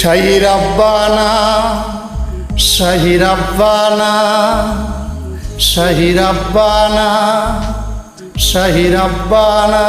শাহি রাব্বানা শাহি রাব্বানা শাহি রাব্বানা শাহি রাব্বানা।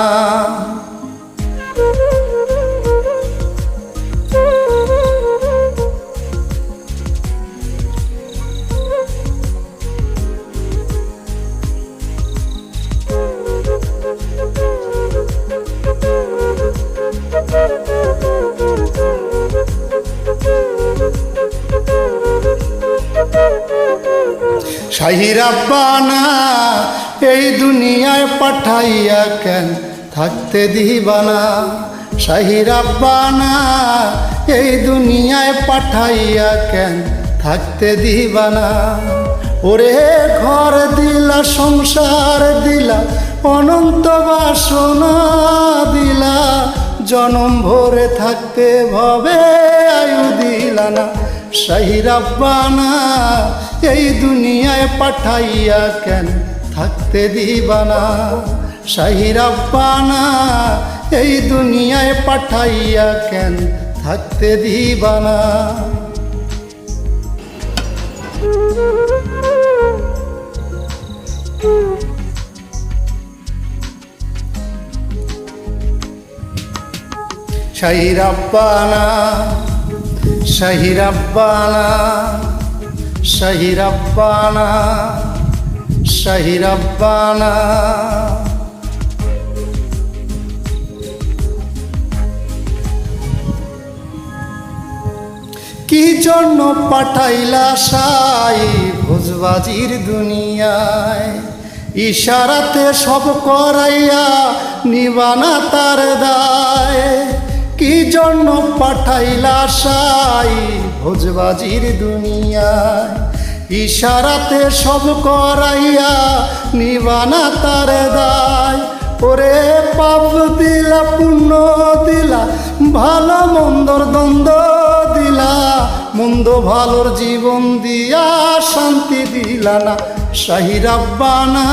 শাহি রাব্বানা এই দুনিয়ায় পাঠাইয়া কেন থাকতে দিবানা। শাহি রাব্বানা এই দুনিয়ায় পাঠাইয়া কেন থাকতে দিবানা। ওরে ঘর দিলা সংসার দিলা অনন্ত বাসনা দিলা, জনম ভরে থাকতে ভবে আয়ু দিলা না। শাহি রাব্বানা এই দুনিয়ায় পাঠাইয়া কেন থাকতে দিবানা। শাহি রাব্বানা এই দুনিয়ায় পাঠাইয়া কেন থাকতে দিবানা। শাহি রাব্বানা শাহি রাব্বানা শাহি রাব্বানা শাহি রাব্বানা। কি জন্য পাঠাইলা সাই ভোজবাজির দুনিয়ায়, ইশারাতে সব করাইয়া নিবানা তার দায়। কি জন্য পাঠাইলা সাই ভোজবাজির দুনিয়ায়, ইশারাতে সব করাইয়া নিবানা তার দায়। ওরে পাপ দিলা পুণ্য দিলা ভালো মন্দর দ্বন্দ্ব দিলা, মন্দ ভালোর জীবন দিয়া শান্তি দিলা না। শাহি রাব্বানা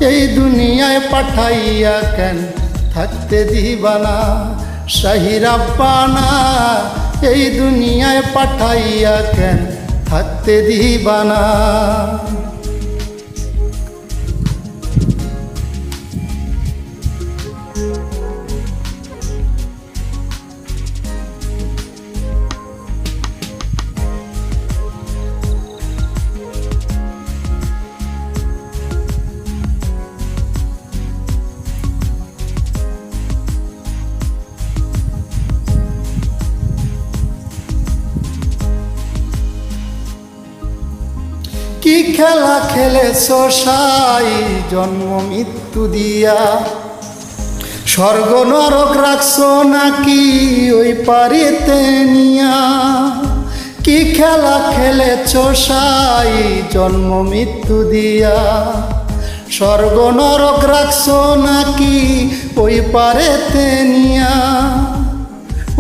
এই দুনিয়ায় পাঠাইয়া কেন থাকতে দিবানা। শাহি রাব্বানা এই দুনিয়ায় পাঠাইয়া কেন থাকতে দিবানা। কি খেলা খেলেছো সাই জন্ম মৃত্যু দিয়া, স্বর্গ নরক রাখছো নাকি ওই পারিতে নিয়া। কি খেলা খেলেছো সাই জন্ম মৃত্যু দিয়া, স্বর্গ নরক রাখছো নাকি ওই পারেতে নিয়া।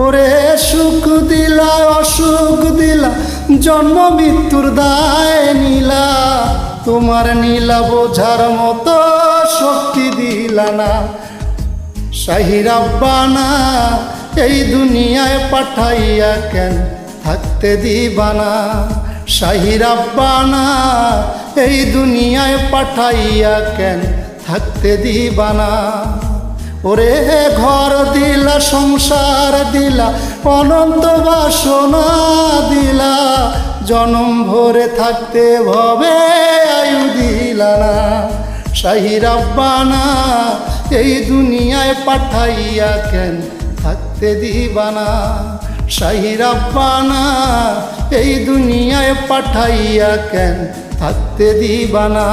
ওরে সুখ দিলা অসুখ দিলা জন্ম মৃত্যুর দায় নীলা, তোমার নীলা বোঝার মতো শক্তি দিলা না। শাহি রাব্বানা এই দুনিয়ায় পাঠাইয়া কেন থাকতে দিবানা। শাহি রাব্বানা এই দুনিয়ায় পাঠাইয়া কেন থাকতে দিবানা। ওরে ঘর দিলা সংসার দিলা অনন্ত বাসনা দিলা, জনম ভরে থাকতে ভবে আয়ু দিলা না। শাহি রাব্বানা এই দুনিয়ায় পাঠাইয়া কেন থাকতে দিবানা। শাহি রাব্বানা এই দুনিয়ায় পাঠাইয়া কেন থাকতে দিবানা।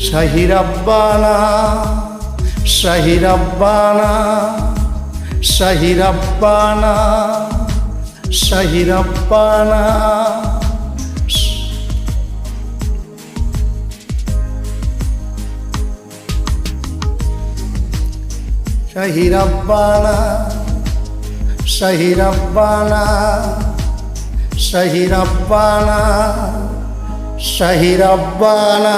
শাহি রাব্বানা শাহি রাব্বানা শাহি রাব্বানা শাহি রাব্বানা। শাহি রাব্বানা শাহি রাব্বানা শাহি রাব্বানা শাহি রাব্বানা।